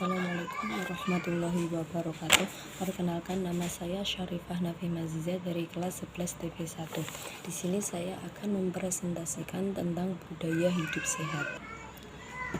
Assalamualaikum warahmatullahi wabarakatuh. Perkenalkan, nama saya Syarifah Nafi Maziza dari kelas 11 TP1. Di sini saya akan mempresentasikan tentang budaya hidup sehat.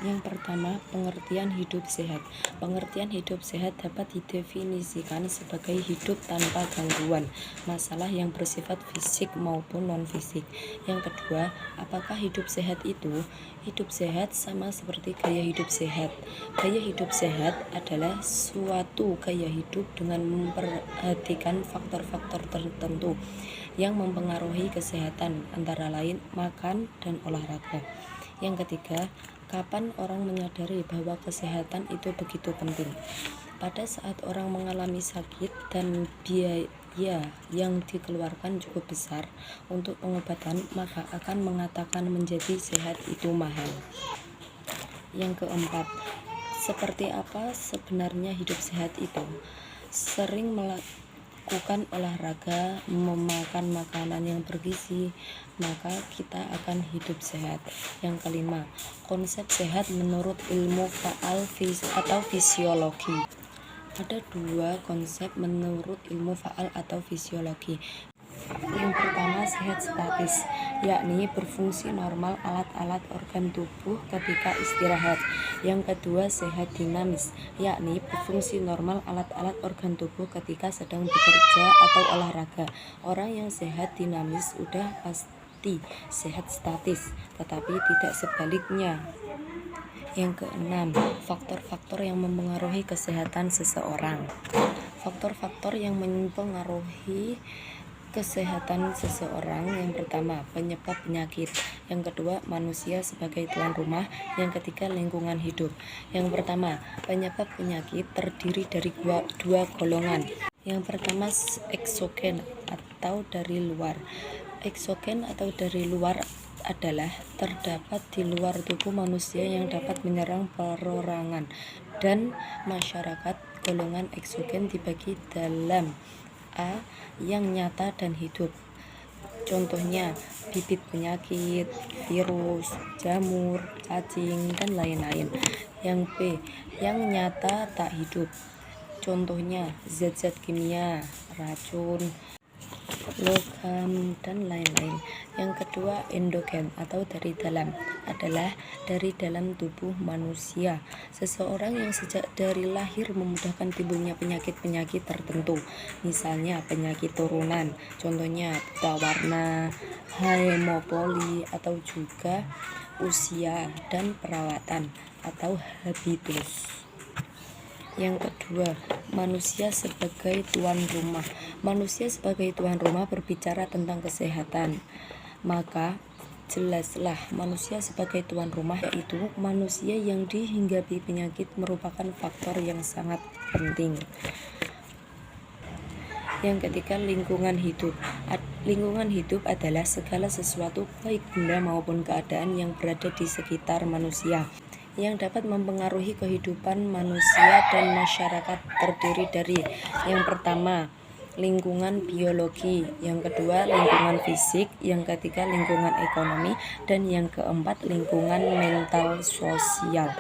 Yang pertama, pengertian hidup sehat. Pengertian hidup sehat dapat didefinisikan sebagai hidup tanpa gangguan, masalah yang bersifat fisik maupun non-fisik. Yang kedua, apakah hidup sehat itu? Hidup sehat sama seperti gaya hidup sehat. Gaya hidup sehat adalah suatu gaya hidup dengan memperhatikan faktor-faktor tertentu yang mempengaruhi kesehatan, antara lain makan dan olahraga. Yang ketiga, kapan orang menyadari bahwa kesehatan itu begitu penting? Pada saat orang mengalami sakit dan biaya yang dikeluarkan cukup besar untuk pengobatan, maka akan mengatakan menjadi sehat itu mahal. Yang keempat, seperti apa sebenarnya hidup sehat itu? Sering melakukan olahraga, memakan makanan yang bergizi, maka kita akan hidup sehat. Yang kelima, konsep sehat menurut ilmu faal atau fisiologi. Ada dua konsep menurut ilmu faal atau fisiologi. Yang pertama, sehat statis, yakni berfungsi normal alat-alat organ tubuh ketika istirahat. Yang kedua, sehat dinamis, yakni berfungsi normal alat-alat organ tubuh ketika sedang bekerja atau olahraga. Orang yang sehat dinamis udah pasti sehat statis, tetapi tidak sebaliknya. Yang keenam, faktor-faktor yang mempengaruhi kesehatan seseorang. Faktor-faktor yang mempengaruhi kesehatan seseorang: yang pertama, penyebab penyakit; yang kedua, manusia sebagai tuan rumah; yang ketiga, lingkungan hidup. Yang pertama, penyebab penyakit terdiri dari dua golongan. Yang pertama, eksogen atau dari luar. Eksogen atau dari luar adalah terdapat di luar tubuh manusia yang dapat menyerang perorangan dan masyarakat. Golongan eksogen dibagi dalam A, yang nyata dan hidup. Contohnya bibit penyakit, virus, jamur, cacing, dan lain-lain. Yang B, yang nyata tak hidup. Contohnya zat-zat kimia, racun, logam, dan lain-lain. Yang kedua, endogen atau dari dalam, adalah dari dalam tubuh manusia. Seseorang yang sejak dari lahir memudahkan timbulnya penyakit-penyakit tertentu, misalnya penyakit turunan, contohnya buta warna, hemofili, atau juga usia dan perawatan atau habitus. Yang kedua, manusia sebagai tuan rumah. Manusia sebagai tuan rumah berbicara tentang kesehatan, maka jelaslah manusia sebagai tuan rumah, yaitu manusia yang dihinggapi penyakit merupakan faktor yang sangat penting. Yang ketiga, lingkungan hidup. Lingkungan hidup adalah segala sesuatu, baik benda maupun keadaan, yang berada di sekitar manusia, yang dapat mempengaruhi kehidupan manusia dan masyarakat. Terdiri dari: yang pertama, lingkungan biologi; yang kedua, lingkungan fisik; yang ketiga, lingkungan ekonomi; dan yang keempat, lingkungan mental sosial.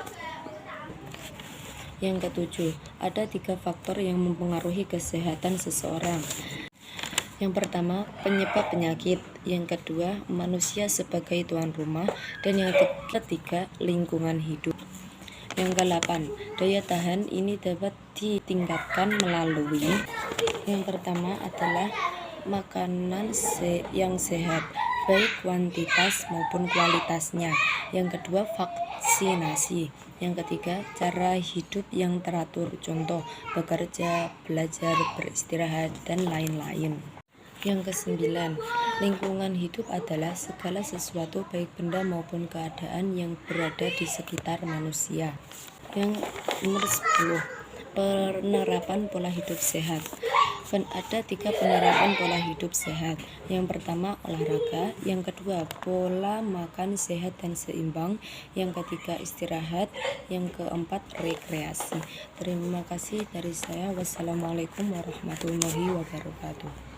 Yang ketujuh, ada 3 faktor yang mempengaruhi kesehatan seseorang. Yang pertama, penyebab penyakit; yang kedua, manusia sebagai tuan rumah; dan yang ketiga, lingkungan hidup. Yang ke-8, daya tahan ini dapat ditingkatkan melalui: yang pertama adalah makanan yang sehat, baik kuantitas maupun kualitasnya; yang kedua, vaksinasi; yang ketiga, cara hidup yang teratur, contoh bekerja, belajar, beristirahat, dan lain-lain. Yang ke-9, lingkungan hidup adalah segala sesuatu, baik benda maupun keadaan, yang berada di sekitar manusia. Yang nomor 10, penerapan pola hidup sehat. Ada 3 penerapan pola hidup sehat. Yang pertama, olahraga; yang kedua, pola makan sehat dan seimbang; yang ketiga, istirahat; yang keempat, rekreasi. Terima kasih dari saya. Wassalamualaikum warahmatullahi wabarakatuh.